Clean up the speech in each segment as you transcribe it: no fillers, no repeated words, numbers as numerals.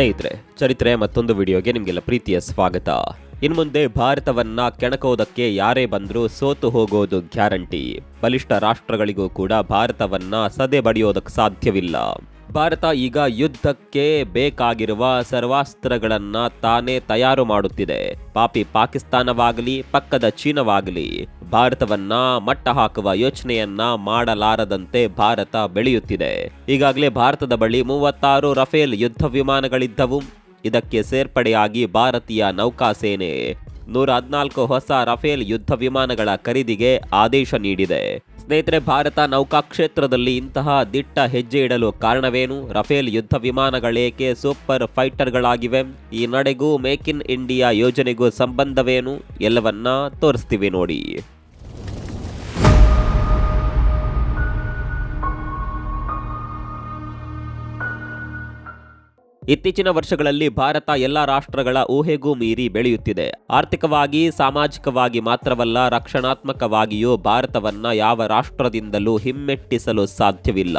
ಸ್ನೇಹಿತರೆ, ಚರಿತ್ರೆ ಮತ್ತೊಂದು ವಿಡಿಯೋಗೆ ನಿಮಗೆಲ್ಲ ಪ್ರೀತಿಯ ಸ್ವಾಗತ. ಇನ್ಮುಂದೆ ಭಾರತವನ್ನ ಕೆಣಕೋದಕ್ಕೆ ಯಾರೇ ಬಂದರೂ ಸೋತು ಹೋಗೋದು ಗ್ಯಾರಂಟಿ. ಬಲಿಷ್ಠ ರಾಷ್ಟ್ರಗಳಿಗೂ ಕೂಡ ಭಾರತವನ್ನ ಸದೆ ಬಡಿಯೋದಕ್ಕೆ ಸಾಧ್ಯವಿಲ್ಲ. ಭಾರತ ಈಗ ಯುದ್ಧಕ್ಕೆ ಬೇಕಾಗಿರುವ ಸರ್ವಾಸ್ತ್ರಗಳನ್ನ ತಾನೇ ತಯಾರು ಮಾಡುತ್ತಿದೆ. ಪಾಪಿ ಪಾಕಿಸ್ತಾನವಾಗಲಿ ಪಕ್ಕದ ಚೀನಾವಾಗಲಿ ಭಾರತವನ್ನ ಮಟ್ಟ ಹಾಕುವ ಯೋಚನೆಯನ್ನ ಮಾಡಲಾರದಂತೆ ಭಾರತ ಬೆಳೆಯುತ್ತಿದೆ. ಈಗಾಗಲೇ ಭಾರತದ ಬಳಿ 36 ರಫೇಲ್ ಯುದ್ಧ ವಿಮಾನಗಳಿದ್ದವು. ಇದಕ್ಕೆ ಸೇರ್ಪಡೆಯಾಗಿ ಭಾರತೀಯ ನೌಕಾಸೇನೆ 114 ಹೊಸ ರಫೇಲ್ ಯುದ್ಧ ವಿಮಾನಗಳ ಖರೀದಿಗೆ ಆದೇಶ ನೀಡಿದೆ. ಸ್ನೇಹಿತರೆ, ಭಾರತ ನೌಕಾ ಕ್ಷೇತ್ರದಲ್ಲಿ ಇಂತಹ ದಿಟ್ಟ ಹೆಜ್ಜೆ ಇಡಲು ಕಾರಣವೇನು? ರಫೇಲ್ ಯುದ್ಧ ವಿಮಾನಗಳೇಕೆ ಸೂಪರ್ ಫೈಟರ್ಗಳಾಗಿವೆ? ಈ ನಡೆಗೂ ಮೇಕ್ ಇನ್ ಇಂಡಿಯಾ ಯೋಜನೆಗೂ ಸಂಬಂಧವೇನು? ಎಲ್ಲವನ್ನ ತೋರಿಸ್ತೀವಿ ನೋಡಿ. ಇತ್ತೀಚಿನ ವರ್ಷಗಳಲ್ಲಿ ಭಾರತ ಎಲ್ಲ ರಾಷ್ಟ್ರಗಳ ಊಹೆಗೂ ಮೀರಿ ಬೆಳೆಯುತ್ತಿದೆ. ಆರ್ಥಿಕವಾಗಿ, ಸಾಮಾಜಿಕವಾಗಿ ಮಾತ್ರವಲ್ಲ, ರಕ್ಷಣಾತ್ಮಕವಾಗಿಯೂ ಭಾರತವನ್ನ ಯಾವ ರಾಷ್ಟ್ರದಿಂದಲೂ ಹಿಮ್ಮೆಟ್ಟಿಸಲು ಸಾಧ್ಯವಿಲ್ಲ.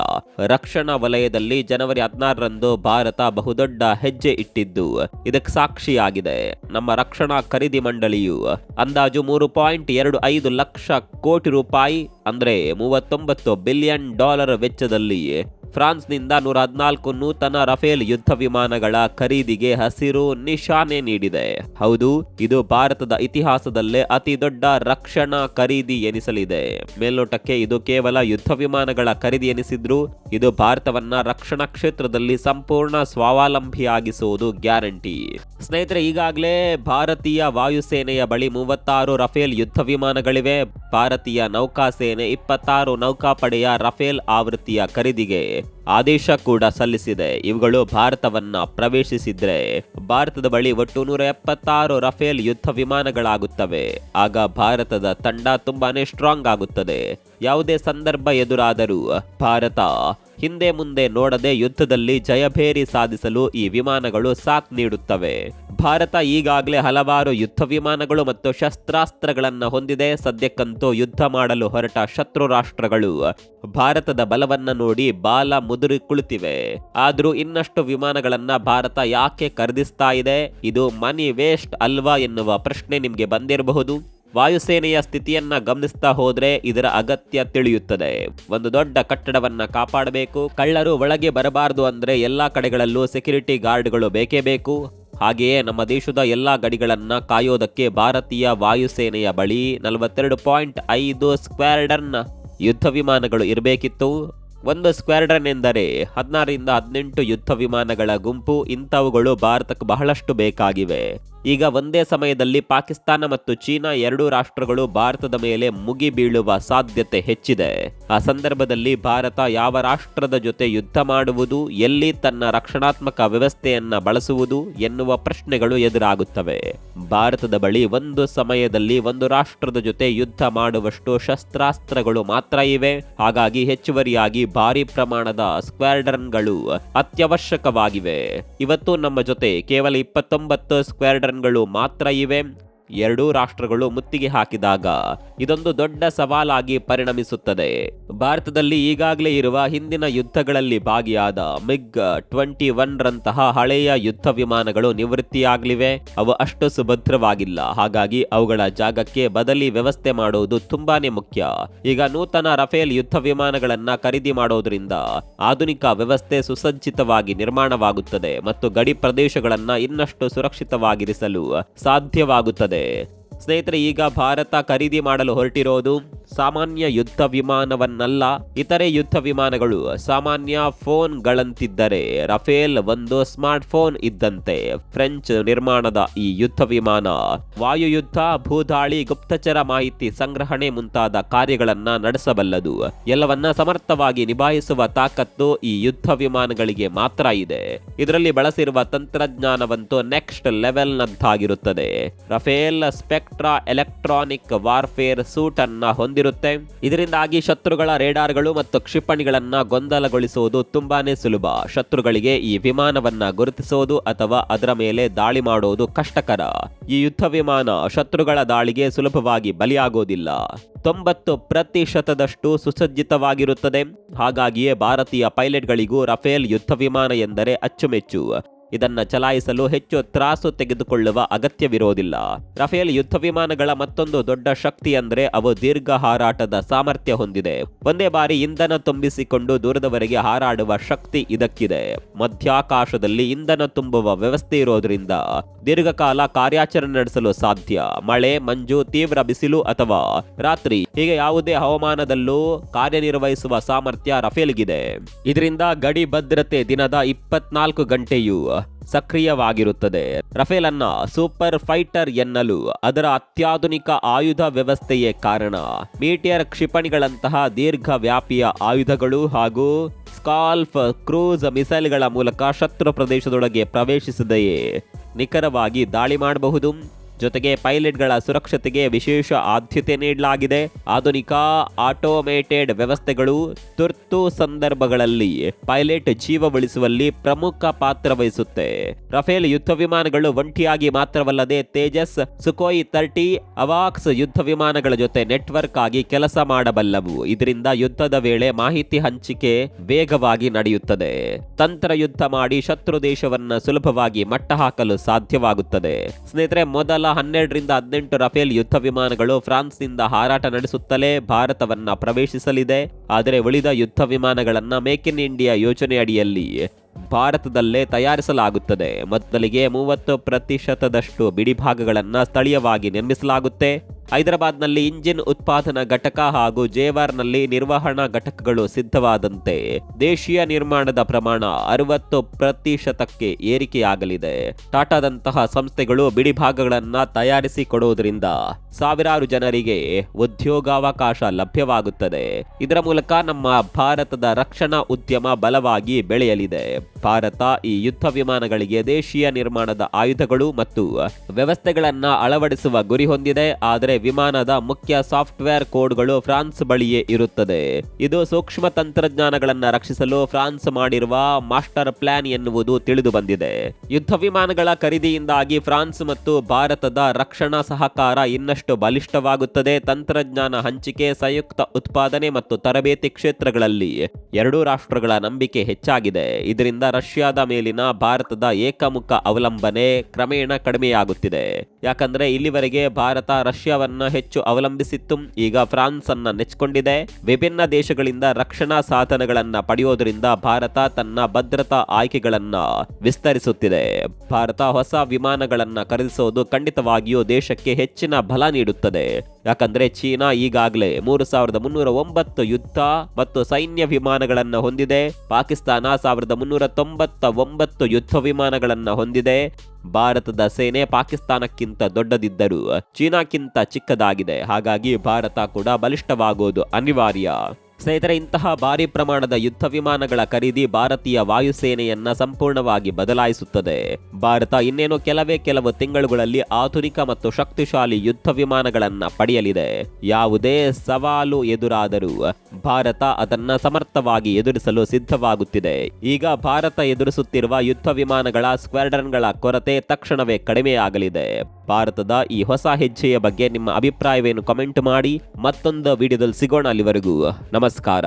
ರಕ್ಷಣಾ ವಲಯದಲ್ಲಿ ಜನವರಿ 16ರಂದು ಭಾರತ ಬಹುದೊಡ್ಡ ಹೆಜ್ಜೆ ಇಟ್ಟಿದ್ದು ಇದಕ್ಕೆ ಸಾಕ್ಷಿಯಾಗಿದೆ. ನಮ್ಮ ರಕ್ಷಣಾ ಖರೀದಿ ಮಂಡಳಿಯು ಅಂದಾಜು $3.25 ಲಕ್ಷ ಕೋಟಿ ರೂಪಾಯಿ ಅಂದ್ರೆ $39 ಬಿಲಿಯನ್ ವೆಚ್ಚದಲ್ಲಿ ಫ್ರಾನ್ಸ್ನಿಂದ 114 ನೂತನ ರಫೇಲ್ ಯುದ್ಧ ವಿಮಾನಗಳ ಖರೀದಿಗೆ ಹಸಿರು ನಿಶಾನೆ ನೀಡಿದೆ. ಹೌದು, ಇದು ಭಾರತದ ಇತಿಹಾಸದಲ್ಲೇ ಅತಿ ದೊಡ್ಡ ರಕ್ಷಣಾ ಖರೀದಿ ಎನಿಸಲಿದೆ. ಮೇಲ್ನೋಟಕ್ಕೆ ಇದು ಕೇವಲ ಯುದ್ಧ ವಿಮಾನಗಳ ಖರೀದಿ ಎನಿಸಿದ್ರು ಇದು ಭಾರತವನ್ನ ರಕ್ಷಣಾ ಕ್ಷೇತ್ರದಲ್ಲಿ ಸಂಪೂರ್ಣ ಸ್ವಾವಲಂಬಿಯಾಗಿಸುವುದು ಗ್ಯಾರಂಟಿ. ಸ್ನೇಹಿತರೆ, ಈಗಾಗಲೇ ಭಾರತೀಯ ವಾಯುಸೇನೆಯ ಬಳಿ 36 ರಫೇಲ್ ಯುದ್ಧ ವಿಮಾನಗಳಿವೆ. ಭಾರತೀಯ ನೌಕಾಸೇನೆ 26 ನೌಕಾಪಡೆಯ ರಫೇಲ್ ಆವೃತ್ತಿಯ ಖರೀದಿಗೆ ಆದೇಶ ಕೂಡ ಸಲ್ಲಿಸಿದೆ. ಇವುಗಳು ಭಾರತವನ್ನ ಪ್ರವೇಶಿಸಿದ್ರೆ ಭಾರತದ ಬಳಿ ಒಟ್ಟು 176 ರಫೇಲ್ ಯುದ್ಧ ವಿಮಾನಗಳಾಗುತ್ತವೆ. ಆಗ ಭಾರತದ ತಂಡ ತುಂಬಾನೇ ಸ್ಟ್ರಾಂಗ್ ಆಗುತ್ತದೆ. ಯಾವುದೇ ಸಂದರ್ಭ ಎದುರಾದರೂ ಭಾರತ ಹಿಂದೆ ಮುಂದೆ ನೋಡದೆ ಯುದ್ಧದಲ್ಲಿ ಜಯಭೇರಿ ಸಾಧಿಸಲು ಈ ವಿಮಾನಗಳು ಸಾಥ್ ನೀಡುತ್ತವೆ. ಭಾರತ ಈಗಾಗಲೇ ಹಲವಾರು ಯುದ್ಧ ವಿಮಾನಗಳು ಮತ್ತು ಶಸ್ತ್ರಾಸ್ತ್ರಗಳನ್ನು ಹೊಂದಿದೆ. ಸದ್ಯಕ್ಕಂತೂ ಯುದ್ಧ ಮಾಡಲು ಹೊರಟ ಶತ್ರು ರಾಷ್ಟ್ರಗಳು ಭಾರತದ ಬಲವನ್ನ ನೋಡಿ ಬಾಲ ಮುದುರಿ ಕುಳಿತಿವೆ. ಆದ್ರೂ ಇನ್ನಷ್ಟು ವಿಮಾನಗಳನ್ನ ಭಾರತ ಯಾಕೆ ಖರೀದಿಸ್ತಾ ಇದೆ? ಇದು ಮನಿ ವೇಸ್ಟ್ ಅಲ್ವಾ ಎನ್ನುವ ಪ್ರಶ್ನೆ ನಿಮ್ಗೆ ಬಂದಿರಬಹುದು. ವಾಯುಸೇನೆಯ ಸ್ಥಿತಿಯನ್ನ ಗಮನಿಸ್ತಾ ಹೋದ್ರೆ ಇದರ ಅಗತ್ಯ ತಿಳಿಯುತ್ತದೆ. ಒಂದು ದೊಡ್ಡ ಕಟ್ಟಡವನ್ನ ಕಾಪಾಡಬೇಕು. ಕಳ್ಳರು ಒಳಗೆ ಬರಬಾರದು ಅಂದ್ರೆ ಎಲ್ಲಾ ಕಡೆಗಳಲ್ಲೂ ಸೆಕ್ಯೂರಿಟಿ ಗಾರ್ಡ್ಗಳು ಬೇಕೇ ಬೇಕು. ಹಾಗೆಯೇ ನಮ್ಮ ದೇಶದ ಎಲ್ಲಾ ಗಡಿಗಳನ್ನ ಕಾಯೋದಕ್ಕೆ ಭಾರತೀಯ ವಾಯುಸೇನೆಯ ಬಳಿ 42.5 ಸ್ಕ್ವಾಡ್ರನ್ ಯುದ್ಧ ವಿಮಾನಗಳು ಇರಬೇಕಿತ್ತು. ಒಂದು ಸ್ಕ್ವಾಡ್ರನ್ ಎಂದರೆ 16ರಿಂದ 18 ಯುದ್ಧ ವಿಮಾನಗಳ ಗುಂಪು. ಇಂಥವುಗಳು ಭಾರತಕ್ಕೆ ಬಹಳಷ್ಟು ಬೇಕಾಗಿವೆ. ಈಗ ಒಂದೇ ಸಮಯದಲ್ಲಿ ಪಾಕಿಸ್ತಾನ ಮತ್ತು ಚೀನಾ ಎರಡೂ ರಾಷ್ಟ್ರಗಳು ಭಾರತದ ಮೇಲೆ ಮುಗಿ ಬೀಳುವ ಸಾಧ್ಯತೆ ಹೆಚ್ಚಿದೆ. ಆ ಸಂದರ್ಭದಲ್ಲಿ ಭಾರತ ಯಾವ ರಾಷ್ಟ್ರದ ಜೊತೆ ಯುದ್ಧ ಮಾಡುವುದು, ಎಲ್ಲಿ ತನ್ನ ರಕ್ಷಣಾತ್ಮಕ ವ್ಯವಸ್ಥೆಯನ್ನ ಬಳಸುವುದು ಎನ್ನುವ ಪ್ರಶ್ನೆಗಳು ಎದುರಾಗುತ್ತವೆ. ಭಾರತದ ಬಳಿ ಒಂದು ಸಮಯದಲ್ಲಿ ಒಂದು ರಾಷ್ಟ್ರದ ಜೊತೆ ಯುದ್ಧ ಮಾಡುವಷ್ಟು ಶಸ್ತ್ರಾಸ್ತ್ರಗಳು ಮಾತ್ರ ಇವೆ. ಹಾಗಾಗಿ ಹೆಚ್ಚುವರಿಯಾಗಿ ಭಾರಿ ಪ್ರಮಾಣದ ಸ್ಕ್ವಾಡ್ರನ್ಗಳು ಅತ್ಯವಶ್ಯಕವಾಗಿವೆ. ಇವತ್ತು ನಮ್ಮ ಜೊತೆ ಕೇವಲ 29 ಸ್ಕ್ವಾಡ್ರನ್ಗಳು ಮಾತ್ರ ಇವೆ. ಎರಡೂ ರಾಷ್ಟ್ರಗಳು ಮುತ್ತಿಗೆ ಹಾಕಿದಾಗ ಇದೊಂದು ದೊಡ್ಡ ಸವಾಲಾಗಿ ಪರಿಣಮಿಸುತ್ತದೆ. ಭಾರತದಲ್ಲಿ ಈಗಾಗಲೇ ಇರುವ ಹಿಂದಿನ ಯುದ್ಧಗಳಲ್ಲಿ ಭಾಗಿಯಾದ MiG-21 ರಂತಹ ಹಳೆಯ ಯುದ್ಧ ವಿಮಾನಗಳು ನಿವೃತ್ತಿಯಾಗಲಿವೆ. ಅವು ಅಷ್ಟು ಸುಭದ್ರವಾಗಿಲ್ಲ. ಹಾಗಾಗಿ ಅವುಗಳ ಜಾಗಕ್ಕೆ ಬದಲಿ ವ್ಯವಸ್ಥೆ ಮಾಡುವುದು ತುಂಬಾನೇ ಮುಖ್ಯ. ಈಗ ನೂತನ ರಫೇಲ್ ಯುದ್ಧ ವಿಮಾನಗಳನ್ನ ಖರೀದಿ ಮಾಡೋದ್ರಿಂದ ಆಧುನಿಕ ವ್ಯವಸ್ಥೆ ಸುಸಜ್ಜಿತವಾಗಿ ನಿರ್ಮಾಣವಾಗುತ್ತದೆ ಮತ್ತು ಗಡಿ ಪ್ರದೇಶಗಳನ್ನ ಇನ್ನಷ್ಟು ಸುರಕ್ಷಿತವಾಗಿರಿಸಲು ಸಾಧ್ಯವಾಗುತ್ತದೆ. ಸ್ನೇಹಿತರೆ, ಈಗ ಭಾರತ ಖರೀದಿ ಮಾಡಲು ಹೊರಟಿರೋದು ಸಾಮಾನ್ಯ ಯುದ್ಧ ವಿಮಾನವನ್ನಲ್ಲ. ಇತರೆ ಯುದ್ಧ ವಿಮಾನಗಳು ಸಾಮಾನ್ಯ ಫೋನ್ಗಳಂತಿದ್ದರೆ ರಫೇಲ್ ಒಂದು ಸ್ಮಾರ್ಟ್ ಫೋನ್ ಇದ್ದಂತೆ. ಫ್ರೆಂಚ್ ನಿರ್ಮಾಣದ ಈ ಯುದ್ಧ ವಿಮಾನ ವಾಯುಯುದ್ಧ, ಭೂದಾಳಿ, ಗುಪ್ತಚರ ಮಾಹಿತಿ ಸಂಗ್ರಹಣೆ ಮುಂತಾದ ಕಾರ್ಯಗಳನ್ನ ನಡೆಸಬಲ್ಲದು. ಎಲ್ಲವನ್ನ ಸಮರ್ಥವಾಗಿ ನಿಭಾಯಿಸುವ ತಾಕತ್ತು ಈ ಯುದ್ಧ ವಿಮಾನಗಳಿಗೆ ಮಾತ್ರ ಇದೆ. ಇದರಲ್ಲಿ ಬಳಸಿರುವ ತಂತ್ರಜ್ಞಾನವಂತೂ ನೆಕ್ಸ್ಟ್ ಲೆವೆಲ್ ನಂತಾಗಿರುತ್ತದೆ. Rafale Spectra electronic warfare suite ಅನ್ನ ಹೊಂದಿರುತ್ತದೆ. ಇದರಿಂದಾಗಿ ಶತ್ರುಗಳ ರೇಡಾರ್ಗಳು ಮತ್ತು ಕ್ಷಿಪಣಿಗಳನ್ನ ಗೊಂದಲಗೊಳಿಸುವುದು ತುಂಬಾನೇ ಸುಲಭ. ಶತ್ರುಗಳಿಗೆ ಈ ವಿಮಾನವನ್ನ ಗುರುತಿಸುವುದು ಅಥವಾ ಅದರ ಮೇಲೆ ದಾಳಿ ಮಾಡುವುದು ಕಷ್ಟಕರ. ಈ ಯುದ್ಧ ವಿಮಾನ ಶತ್ರುಗಳ ದಾಳಿಗೆ ಸುಲಭವಾಗಿ ಬಲಿಯಾಗೋದಿಲ್ಲ. 90% ಸುಸಜ್ಜಿತವಾಗಿರುತ್ತದೆ. ಹಾಗಾಗಿಯೇ ಭಾರತೀಯ ಪೈಲಟ್ಗಳಿಗೂ ರಫೇಲ್ ಯುದ್ಧ ವಿಮಾನ ಎಂದರೆ ಅಚ್ಚುಮೆಚ್ಚು. ಇದನ್ನ ಚಲಾಯಿಸಲು ಹೆಚ್ಚು ತ್ರಾಸು ತೆಗೆದುಕೊಳ್ಳುವ ಅಗತ್ಯವಿರೋದಿಲ್ಲ. ರಫೇಲ್ ಯುದ್ಧ ವಿಮಾನಗಳ ಮತ್ತೊಂದು ದೊಡ್ಡ ಶಕ್ತಿ ಅಂದ್ರೆ ಅವು ದೀರ್ಘ ಹಾರಾಟದ ಸಾಮರ್ಥ್ಯ ಹೊಂದಿದೆ. ಒಂದೇ ಬಾರಿ ಇಂಧನ ತುಂಬಿಸಿಕೊಂಡು ದೂರದವರೆಗೆ ಹಾರಾಡುವ ಶಕ್ತಿ ಇದಕ್ಕಿದೆ. ಮಧ್ಯಾಕಾಶದಲ್ಲಿ ಇಂಧನ ತುಂಬುವ ವ್ಯವಸ್ಥೆ ಇರೋದ್ರಿಂದ ದೀರ್ಘಕಾಲ ಕಾರ್ಯಾಚರಣೆ ನಡೆಸಲು ಸಾಧ್ಯ. ಮಳೆ, ಮಂಜು, ತೀವ್ರ ಬಿಸಿಲು ಅಥವಾ ರಾತ್ರಿ ಹೀಗೆ ಯಾವುದೇ ಹವಾಮಾನದಲ್ಲೂ ಕಾರ್ಯನಿರ್ವಹಿಸುವ ಸಾಮರ್ಥ್ಯ ರಫೇಲ್ಗಿದೆ. ಇದರಿಂದ ಗಡಿ ಭದ್ರತೆ ದಿನದ 24 ಗಂಟೆಯೂ ಸಕ್ರಿಯವಾಗಿರುತ್ತದೆ. ರಫೇಲ್ ಅನ್ನ ಸೂಪರ್ ಫೈಟರ್ ಎನ್ನಲು ಅದರ ಅತ್ಯಾಧುನಿಕ ಆಯುಧ ವ್ಯವಸ್ಥೆಯೇ ಕಾರಣ. ಮೀಟಿಯರ್ ಕ್ಷಿಪಣಿಗಳಂತಹ ದೀರ್ಘ ವ್ಯಾಪಿಯ ಆಯುಧಗಳು ಹಾಗೂ ಸ್ಕಾಲ್ಪ್ ಕ್ರೂಸ್ ಮಿಸೈಲ್ಗಳ ಮೂಲಕ ಶತ್ರು ಪ್ರದೇಶದೊಳಗೆ ಪ್ರವೇಶಿಸದೆಯೇ ನಿಖರವಾಗಿ ದಾಳಿ ಮಾಡಬಹುದು. ಜೊತೆಗೆ ಪೈಲಟ್ಗಳ ಸುರಕ್ಷತೆಗೆ ವಿಶೇಷ ಆದ್ಯತೆ ನೀಡಲಾಗಿದೆ. ಆಧುನಿಕ ಆಟೋಮೇಟೆಡ್ ವ್ಯವಸ್ಥೆಗಳು ತುರ್ತು ಸಂದರ್ಭಗಳಲ್ಲಿ ಪೈಲಟ್ ಜೀವ ಉಳಿಸುವಲ್ಲಿ ಪ್ರಮುಖ ಪಾತ್ರ ವಹಿಸುತ್ತೆ. ರಫೇಲ್ ಯುದ್ಧ ವಿಮಾನಗಳು ಒಂಟಿಯಾಗಿ ಮಾತ್ರವಲ್ಲದೆ ತೇಜಸ್, ಸುಖೋಯ್ 30, ಅವಾಕ್ಸ್ ಯುದ್ಧ ವಿಮಾನಗಳ ಜೊತೆ ನೆಟ್ವರ್ಕ್ ಆಗಿ ಕೆಲಸ ಮಾಡಬಲ್ಲವು. ಇದರಿಂದ ಯುದ್ಧದ ವೇಳೆ ಮಾಹಿತಿ ಹಂಚಿಕೆ ವೇಗವಾಗಿ ನಡೆಯುತ್ತದೆ. ತಂತ್ರ ಯುದ್ಧ ಮಾಡಿ ಶತ್ರು ದೇಶವನ್ನ ಸುಲಭವಾಗಿ ಮಟ್ಟ ಹಾಕಲು ಸಾಧ್ಯವಾಗುತ್ತದೆ. ಸ್ನೇಹಿತರೆ, ಮೊದಲ 12 ರಿಂದ 18 ರಫೇಲ್ ಯುದ್ಧ ವಿಮಾನಗಳು ಫ್ರಾನ್ಸ್ನಿಂದ ಹಾರಾಟ ನಡೆಸುತ್ತಲೇ ಭಾರತವನ್ನ ಪ್ರವೇಶಿಸಲಿದೆ. ಆದರೆ ಉಳಿದ ಯುದ್ಧ ವಿಮಾನಗಳನ್ನ ಮೇಕ್ ಇನ್ ಇಂಡಿಯಾ ಯೋಜನೆ ಅಡಿಯಲ್ಲಿ ಭಾರತದಲ್ಲೇ ತಯಾರಿಸಲಾಗುತ್ತದೆ. ಮೊದಲಿಗೆ 30% ಬಿಡಿಭಾಗಗಳನ್ನ ಸ್ಥಳೀಯವಾಗಿ ನಿರ್ಮಿಸಲಾಗುತ್ತೆ. ಹೈದರಾಬಾದ್ನಲ್ಲಿ ಇಂಜಿನ್ ಉತ್ಪಾದನಾ ಘಟಕ ಹಾಗೂ ಜೇವಾರ್ನಲ್ಲಿ ನಿರ್ವಹಣಾ ಘಟಕಗಳು ಸಿದ್ಧವಾದಂತೆ ದೇಶೀಯ ನಿರ್ಮಾಣದ ಪ್ರಮಾಣ 60% ಏರಿಕೆಯಾಗಲಿದೆ. ಟಾಟಾದಂತಹ ಸಂಸ್ಥೆಗಳು ಬಿಡಿಭಾಗಗಳನ್ನ ತಯಾರಿಸಿ ಕೊಡುವುದರಿಂದ ಸಾವಿರಾರು ಜನರಿಗೆ ಉದ್ಯೋಗಾವಕಾಶ ಲಭ್ಯವಾಗುತ್ತದೆ. ಇದರ ಮೂಲಕ ನಮ್ಮ ಭಾರತದ ರಕ್ಷಣಾ ಉದ್ಯಮ ಬಲವಾಗಿ ಬೆಳೆಯಲಿದೆ. ಭಾರತ ಈ ಯುದ್ಧ ವಿಮಾನಗಳಿಗೆ ದೇಶೀಯ ನಿರ್ಮಾಣದ ಆಯುಧಗಳು ಮತ್ತು ವ್ಯವಸ್ಥೆಗಳನ್ನ ಅಳವಡಿಸುವ ಗುರಿ ಹೊಂದಿದೆ. ಆದರೆ ವಿಮಾನದ ಮುಖ್ಯ ಸಾಫ್ಟ್ವೇರ್ ಕೋಡ್ಗಳು ಫ್ರಾನ್ಸ್ ಬಳಿಯೇ ಇರುತ್ತದೆ. ಇದು ಸೂಕ್ಷ್ಮ ತಂತ್ರಜ್ಞಾನಗಳನ್ನ ರಕ್ಷಿಸಲು ಫ್ರಾನ್ಸ್ ಮಾಡಿರುವ ಮಾಸ್ಟರ್ ಪ್ಲಾನ್ ಎನ್ನುವುದು ತಿಳಿದು ಬಂದಿದೆ. ಯುದ್ಧ ವಿಮಾನಗಳ ಖರೀದಿಯಿಂದಾಗಿ ಫ್ರಾನ್ಸ್ ಮತ್ತು ಭಾರತದ ರಕ್ಷಣಾ ಸಹಕಾರ ಇನ್ನಷ್ಟು ಬಲಿಷ್ಠವಾಗುತ್ತದೆ. ತಂತ್ರಜ್ಞಾನ ಹಂಚಿಕೆ, ಸಂಯುಕ್ತ ಉತ್ಪಾದನೆ ಮತ್ತು ತರಬೇತಿ ಕ್ಷೇತ್ರಗಳಲ್ಲಿ ಎರಡೂ ರಾಷ್ಟ್ರಗಳ ನಂಬಿಕೆ ಹೆಚ್ಚಾಗಿದೆ. ಇದರಿಂದ ರಷ್ಯಾದ ಮೇಲಿನ ಭಾರತದ ಏಕಮುಖ ಅವಲಂಬನೆ ಕ್ರಮೇಣ ಕಡಿಮೆಯಾಗುತ್ತಿದೆ. ಯಾಕಂದ್ರೆ ಇಲ್ಲಿವರೆಗೆ ಭಾರತ ರಷ್ಯಾವನ್ನ ಹೆಚ್ಚು ಅವಲಂಬಿಸಿತ್ತು. ಈಗ ಫ್ರಾನ್ಸ್ ಅನ್ನ ನೆಚ್ಚಿಕೊಂಡಿದೆ. ವಿಭಿನ್ನ ದೇಶಗಳಿಂದ ರಕ್ಷಣಾ ಸಾಧನಗಳನ್ನ ಪಡೆಯೋದ್ರಿಂದ ಭಾರತ ತನ್ನ ಭದ್ರತಾ ಆಯ್ಕೆಗಳನ್ನ ವಿಸ್ತರಿಸುತ್ತಿದೆ. ಭಾರತ ಹೊಸ ವಿಮಾನಗಳನ್ನ ಖರೀದಿಸೋದು ಖಂಡಿತವಾಗಿಯೂ ದೇಶಕ್ಕೆ ಹೆಚ್ಚಿನ ಬಲ ನೀಡುತ್ತದೆ. ಯಾಕಂದ್ರೆ ಚೀನಾ ಈಗಾಗಲೇ 3309 ಯುದ್ಧ ಮತ್ತು ಸೈನ್ಯ ವಿಮಾನಗಳನ್ನ ಹೊಂದಿದೆ. ಪಾಕಿಸ್ತಾನ 1399 ಯುದ್ಧ ವಿಮಾನಗಳನ್ನ ಹೊಂದಿದೆ. ಭಾರತದ ಸೇನೆ ಪಾಕಿಸ್ತಾನಕ್ಕಿಂತ ದೊಡ್ಡದಿದ್ದರೂ ಚೀನಾಕ್ಕಿಂತ ಚಿಕ್ಕದಾಗಿದೆ. ಹಾಗಾಗಿ ಭಾರತ ಕೂಡ ಬಲಿಷ್ಠವಾಗುವುದು ಅನಿವಾರ್ಯ. ಸ್ನೇಹಿತರೆ, ಇಂತಹ ಭಾರಿ ಪ್ರಮಾಣದ ಯುದ್ಧ ವಿಮಾನಗಳ ಖರೀದಿ ಭಾರತೀಯ ವಾಯುಸೇನೆಯನ್ನ ಸಂಪೂರ್ಣವಾಗಿ ಬದಲಾಯಿಸುತ್ತದೆ. ಭಾರತ ಇನ್ನೇನು ಕೆಲವು ತಿಂಗಳುಗಳಲ್ಲಿ ಆಧುನಿಕ ಮತ್ತು ಶಕ್ತಿಶಾಲಿ ಯುದ್ಧ ವಿಮಾನಗಳನ್ನ ಪಡೆಯಲಿದೆ. ಯಾವುದೇ ಸವಾಲು ಎದುರಾದರೂ ಭಾರತ ಅದನ್ನ ಸಮರ್ಥವಾಗಿ ಎದುರಿಸಲು ಸಿದ್ಧವಾಗುತ್ತಿದೆ. ಈಗ ಭಾರತ ಎದುರಿಸುತ್ತಿರುವ ಯುದ್ಧ ವಿಮಾನಗಳ ಸ್ಕ್ವಾಡ್ರನ್ಗಳ ಕೊರತೆ ತಕ್ಷಣವೇ ಕಡಿಮೆಯಾಗಲಿದೆ. ಭಾರತದ ಈ ಹೊಸ ಹೆಜ್ಜೆಯ ಬಗ್ಗೆ ನಿಮ್ಮ ಅಭಿಪ್ರಾಯವೇನು? ಕಮೆಂಟ್ ಮಾಡಿ. ಮತ್ತೊಂದು ವಿಡಿಯೋದಲ್ಲಿ ಸಿಗೋಣ. ಅಲ್ಲಿವರೆಗೂ ನಮಸ್ಕಾರ.